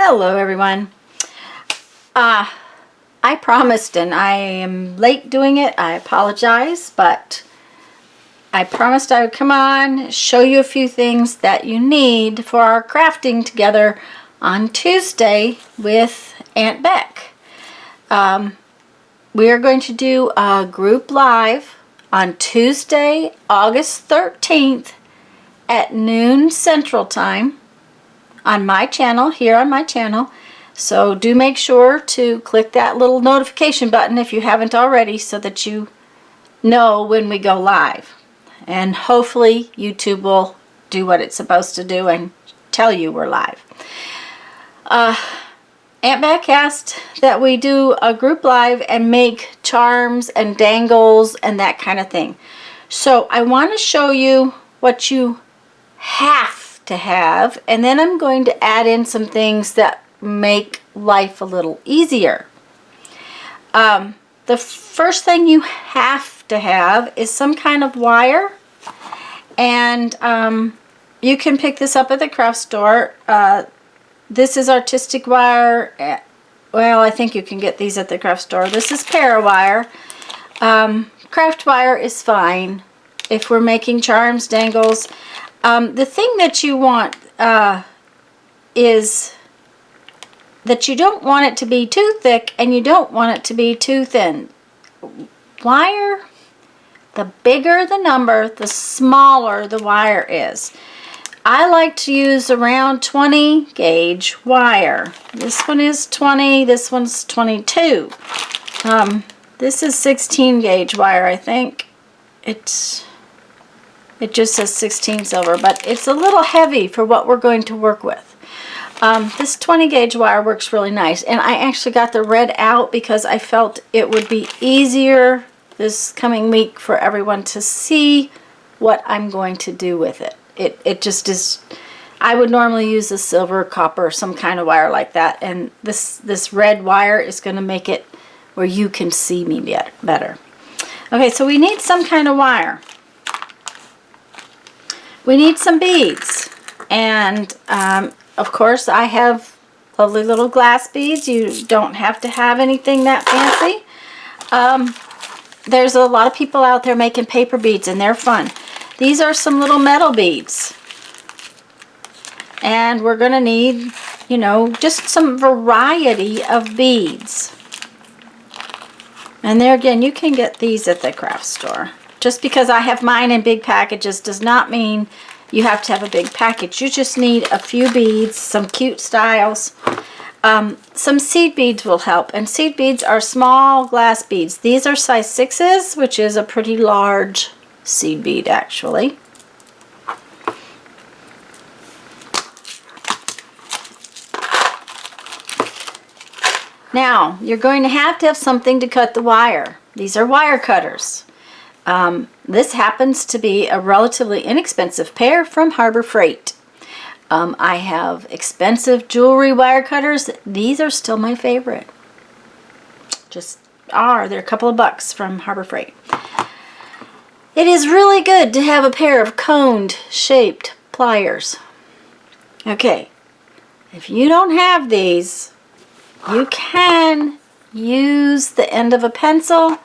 Hello everyone. I promised, and I am late doing it. I apologize, but I promised I would come on, show you a few things that you need for our crafting together on Tuesday with Aunt Beck. We are going to do a group live on Tuesday, August 13th at noon Central Time on my channel, here on my channel. So do make sure to click that little notification button if you haven't already, so that you know when we go live. And hopefully YouTube will do what it's supposed to do and tell you we're live. Aunt Beck asked that we do a group live and make charms and dangles and that kind of thing. So I want to show you what you have to have, and then I'm going to add in some things that make life a little easier. The first thing you have to have is some kind of wire, and you can pick this up at the craft store. This is artistic wire. Well, I think you can get these at the craft store. This is para wire. Craft wire is fine if we're making charms, dangles. The thing that you want is that you don't want it to be too thick and you don't want it to be too thin. Wire, the bigger the number, the smaller the wire is. I like to use around 20 gauge wire. This one is 20, this one's 22. This is 16 gauge wire, I think. It just says 16 silver, but it's a little heavy for what we're going to work with. This 20 gauge wire works really nice, and I actually got the red out because I felt it would be easier this coming week for everyone to see what I'm going to do with it. It just is. I would normally use a silver, copper, some kind of wire like that, and this red wire is going to make it where you can see me better. Okay, so we need some kind of wire. We need some beads, and of course I have lovely little glass beads. You don't have to have anything that fancy. There's a lot of people out there making paper beads, and they're fun. These are some little metal beads, and we're going to need, you know, just some variety of beads. And there again, you can get these at the craft store. Just because I have mine in big packages does not mean you have to have a big package. You just need a few beads, some cute styles. Some seed beads will help, and seed beads are small glass beads. These are size 6s, which is a pretty large seed bead actually. Now, you're going to have something to cut the wire. These are wire cutters. This happens to be a relatively inexpensive pair from Harbor Freight. I have expensive jewelry wire cutters. These are still my favorite. They're a couple of bucks from Harbor Freight. It is really good to have a pair of coned shaped pliers. Okay, if you don't have these, you can use the end of a pencil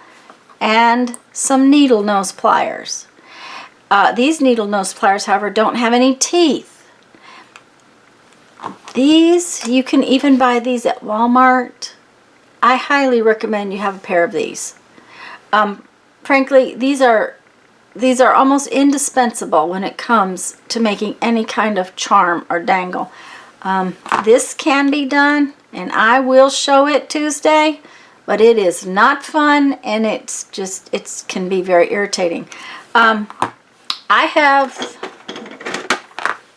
and some needle nose pliers. These needle nose pliers, however, don't have any teeth. These, you can even buy these at Walmart. I highly recommend you have a pair of these. Frankly, these are almost indispensable when it comes to making any kind of charm or dangle. This can be done, and I will show it Tuesday, but it is not fun, and it can be very irritating. I have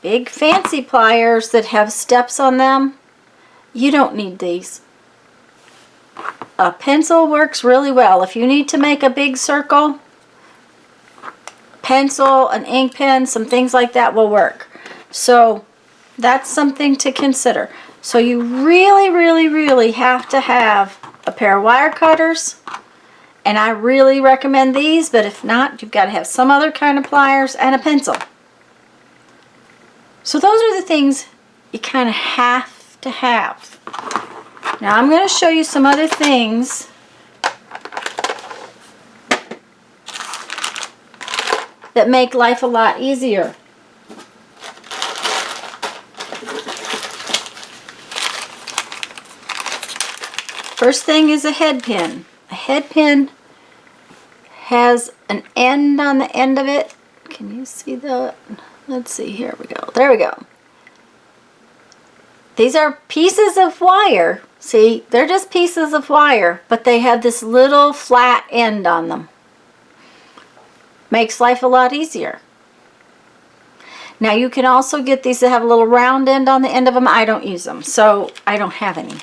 big fancy pliers that have steps on them. You don't need these. A pencil works really well. If you need to make a big circle, pencil, an ink pen, some things like that will work. So that's something to consider. So you really, really, really have to have a pair of wire cutters, and I really recommend these, but if not, you've got to have some other kind of pliers and a pencil. So those are the things you kind of have to have. Now I'm going to show you some other things that make life a lot easier. First thing is a head pin. A head pin has an end on the end of it. Can you see that? Let's see, here we go. There we go. These are pieces of wire. See, they're just pieces of wire, but they have this little flat end on them. Makes life a lot easier. Now you can also get these that have a little round end on the end of them. I don't use them, so I don't have any.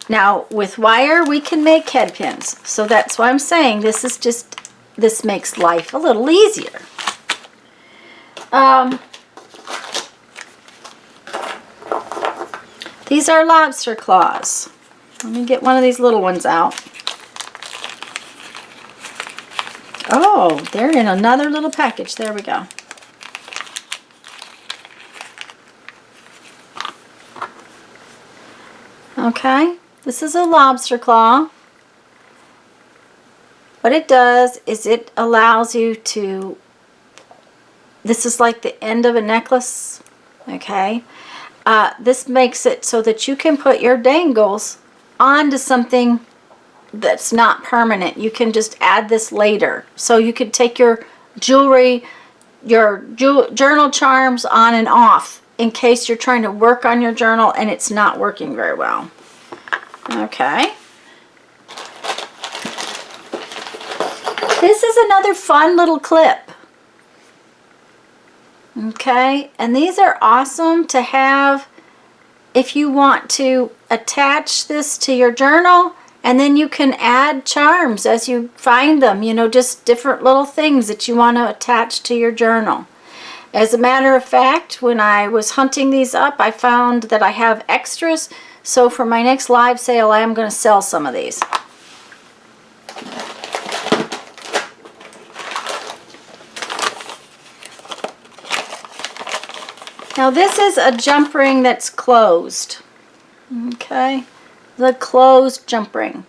Now with wire we can make head pins, so that's why I'm saying this makes life a little easier. These are lobster claws. Let me get one of these little ones out. Oh, they're in another little package. There we go. Okay, this is a lobster claw. What it does is it allows you to, this is like the end of a necklace, okay? This makes it so that you can put your dangles onto something that's not permanent. You can just add this later. So you could take your jewelry, your journal charms on and off in case you're trying to work on your journal and it's not working very well. Okay. This is another fun little clip. Okay, and these are awesome to have if you want to attach this to your journal, and then you can add charms as you find them, you know, just different little things that you want to attach to your journal. As a matter of fact, when I was hunting these up, I found that I have extras, so for my next live sale I am going to sell some of these. Now this is a jump ring that's closed. Okay, the closed jump ring.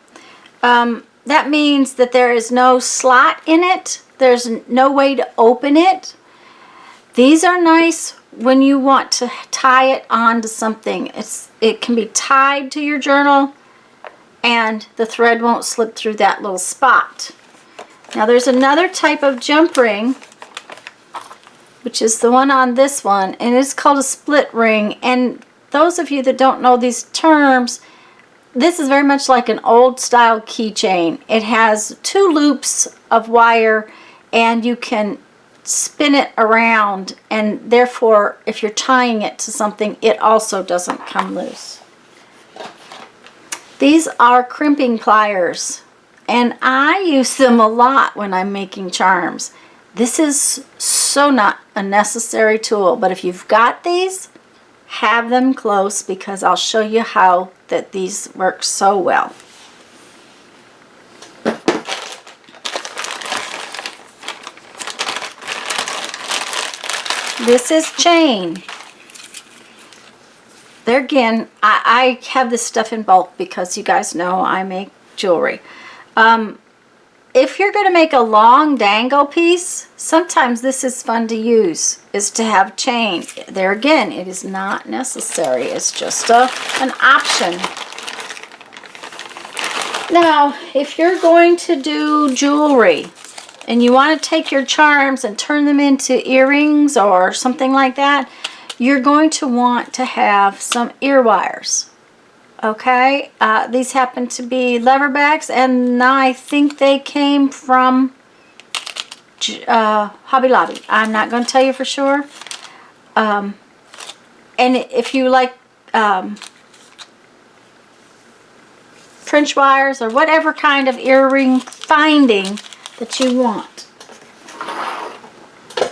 That means that there is no slot in it. There's no way to open it. These are nice when you want to tie it onto something. It can be tied to your journal and the thread won't slip through that little spot. Now there's another type of jump ring, which is the one on this one, and it's called a split ring. And those of you that don't know these terms, this is very much like an old style keychain. It has 2 loops of wire and you can spin it around, and therefore if you're tying it to something it also doesn't come loose. These are crimping pliers and I use them a lot when I'm making charms. This is so not a necessary tool, but if you've got these, have them close because I'll show you how that these work so well. This is chain. There again, I have this stuff in bulk because you guys know I make jewelry. If you're going to make a long dangle piece, sometimes this is fun to use, is to have chain. There again, it is not necessary. It's just an option. Now, if you're going to do jewelry and you want to take your charms and turn them into earrings or something like that, you're going to want to have some ear wires. Okay, these happen to be leverbacks, and I think they came from Hobby Lobby. I'm not going to tell you for sure. And if you like French wires or whatever kind of earring finding that you want.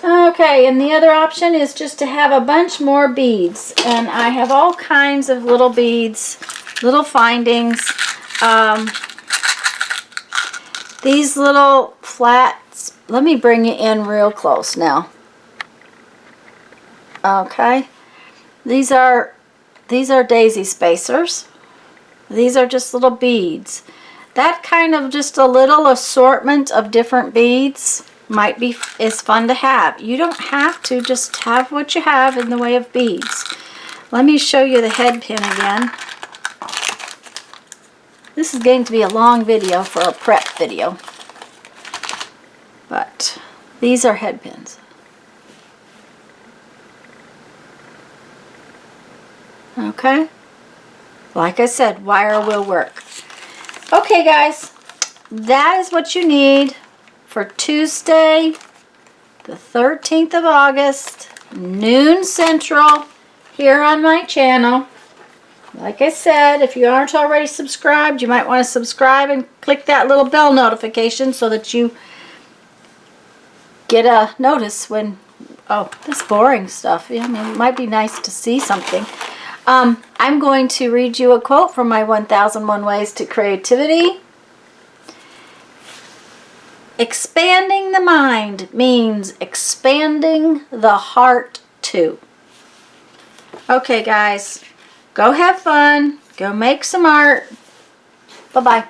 Okay, and the other option is just to have a bunch more beads, and I have all kinds of little beads, little findings. These little flats, let me bring you in real close now. Okay, These are daisy spacers. These are just little beads. That kind of just a little assortment of different beads is fun to have. You don't have to, just have what you have in the way of beads. Let me show you the head pin again. This is going to be a long video for a prep video. But these are head pins. Okay? Like I said, wire will work. Okay, guys. That is what you need for Tuesday, the 13th of August, noon Central, here on my channel. Like I said, if you aren't already subscribed, you might want to subscribe and click that little bell notification so that you get a notice when, oh, this boring stuff. Yeah, I mean, it might be nice to see something. I'm going to read you a quote from my 1001 Ways to Creativity. Expanding the mind means expanding the heart too. Okay, guys, go have fun. Go make some art. Bye-bye.